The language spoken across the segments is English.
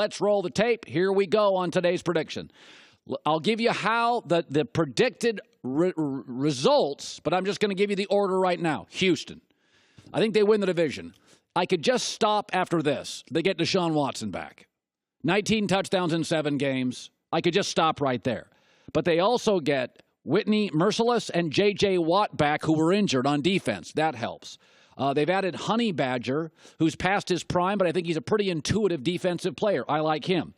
Let's roll the tape. Here we go on today's prediction. I'll give you how the predicted results, but I'm just going to give you the order right now. Houston. I think they win the division. I could just stop after this. They get Deshaun Watson back. 19 touchdowns in 7 games. I could just stop right there. But they also get Whitney Merciless and J.J. Watt back, who were injured on defense. That helps. They've added Honey Badger, who's past his prime, but I think he's a pretty intuitive defensive player. I like him.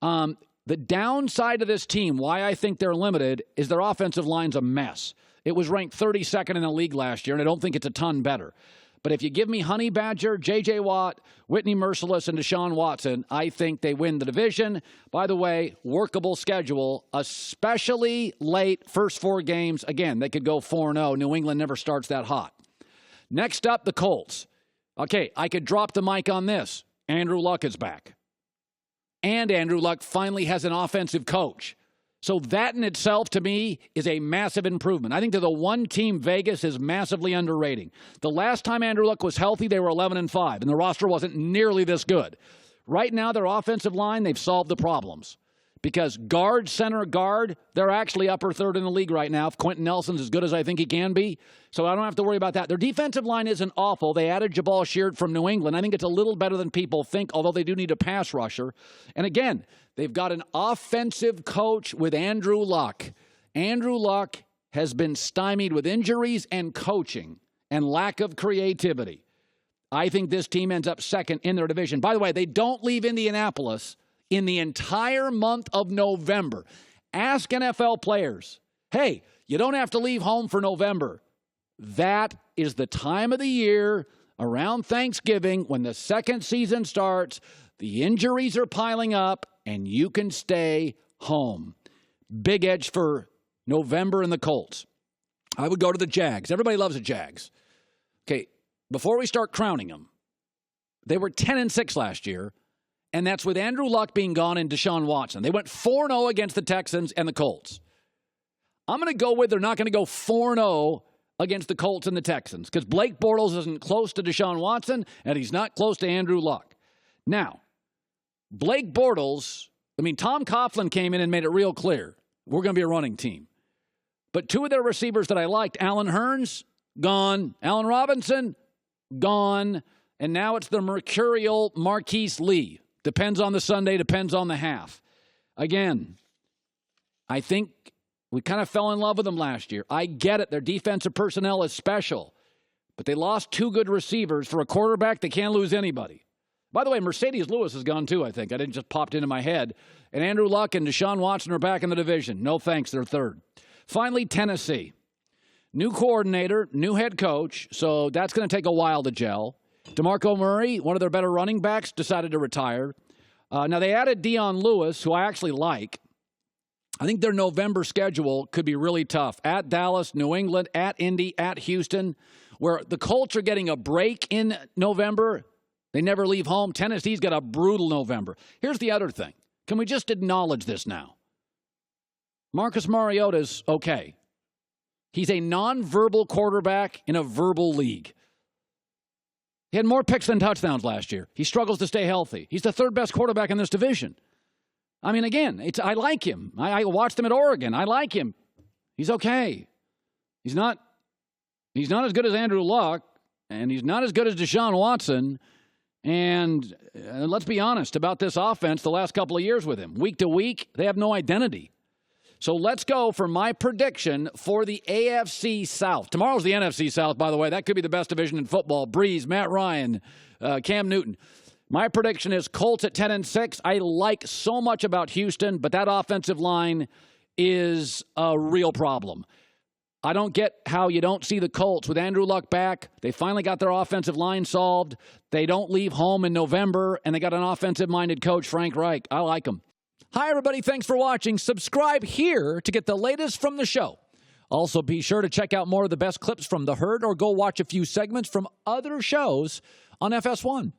The downside of this team, why I think they're limited, is their offensive line's a mess. It was ranked 32nd in the league last year, and I don't think it's a ton better. But if you give me Honey Badger, J.J. Watt, Whitney Merciless, and Deshaun Watson, I think they win the division. By the way, workable schedule, especially late first 4 games. Again, they could go 4-0. New England never starts that hot. Next up, the Colts. Okay, I could drop the mic on this. Andrew Luck is back. And Andrew Luck finally has an offensive coach. So that in itself, to me, is a massive improvement. I think they're the one team Vegas is massively underrating. The last time Andrew Luck was healthy, they were 11-5, and the roster wasn't nearly this good. Right now, their offensive line, they've solved the problems. Because guard, center, guard, they're actually upper third in the league right now. If Quentin Nelson's as good as I think he can be. So I don't have to worry about that. Their defensive line isn't awful. They added Jabal Sheard from New England. I think it's a little better than people think, although they do need a pass rusher. And again, they've got an offensive coach with Andrew Luck. Andrew Luck has been stymied with injuries and coaching and lack of creativity. I think this team ends up second in their division. By the way, they don't leave Indianapolis in the entire month of November. Ask NFL players, hey, you don't have to leave home for November. That is the time of the year around Thanksgiving when the second season starts, the injuries are piling up, and you can stay home. Big edge for November in the Colts. I would go to the Jags. Everybody loves the Jags. Okay, before we start crowning them, they were 10-6 last year. And that's with Andrew Luck being gone and Deshaun Watson. They went 4-0 against the Texans and the Colts. I'm going to go with they're not going to go 4-0 against the Colts and the Texans because Blake Bortles isn't close to Deshaun Watson and he's not close to Andrew Luck. Now, Blake Bortles, Tom Coughlin came in and made it real clear. We're going to be a running team. But 2 of their receivers that I liked, Allen Hurns, gone. Allen Robinson, gone. And now it's the mercurial Marquise Lee. Depends on the Sunday, depends on the half. Again, I think we kind of fell in love with them last year. I get it. Their defensive personnel is special. But they lost 2 good receivers. For a quarterback, they can't lose anybody. By the way, Mercedes Lewis is gone too, I think. I didn't just popped into my head. And Andrew Luck and Deshaun Watson are back in the division. No thanks, they're third. Finally, Tennessee. New coordinator, new head coach, so that's going to take a while to gel. DeMarco Murray, one of their better running backs, decided to retire. Now, they added Dion Lewis, who I actually like. I think their November schedule could be really tough. At Dallas, New England, at Indy, at Houston, where the Colts are getting a break in November. They never leave home. Tennessee's got a brutal November. Here's the other thing. Can we just acknowledge this now? Marcus Mariota's okay. He's a nonverbal quarterback in a verbal league. He had more picks than touchdowns last year. He struggles to stay healthy. He's the 3rd best quarterback in this division. Again, I like him. I watched him at Oregon. I like him. He's okay. He's not as good as Andrew Luck, and he's not as good as Deshaun Watson. And let's be honest about this offense the last couple of years with him. Week to week, they have no identity. So let's go for my prediction for the AFC South. Tomorrow's the NFC South, by the way. That could be the best division in football. Breeze, Matt Ryan, Cam Newton. My prediction is Colts at 10-6. I like so much about Houston, but that offensive line is a real problem. I don't get how you don't see the Colts with Andrew Luck back. They finally got their offensive line solved. They don't leave home in November, and they got an offensive-minded coach, Frank Reich. I like him. Hi, everybody. Thanks for watching. Subscribe here to get the latest from the show. Also, be sure to check out more of the best clips from The Herd or go watch a few segments from other shows on FS1.